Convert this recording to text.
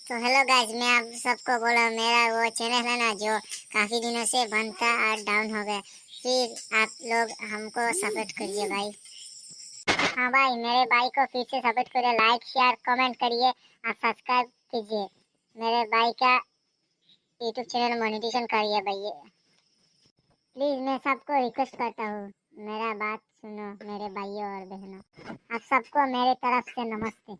तो hello guys, मैं आप सबको बोला मेरा वो चैनल है ना जो काफी दिनों से बंद था और डाउन हो गया। फिर आप लोग हमको सपोर्ट करिए भाई। हाँ भाई, मेरे भाई को फिर से सपोर्ट करिए, लाइक शेयर कमेंट करिए और सब्सक्राइब कीजिए। मेरे भाई का यूट्यूब चैनल मोनेटाइजेशन करिए भाई। प्लीज मैं सबको रिक्वेस्ट करता हूँ, मेरा बात सुनो मेरे भाइयों और बहनों। आप सबको मेरे तरफ से नमस्ते।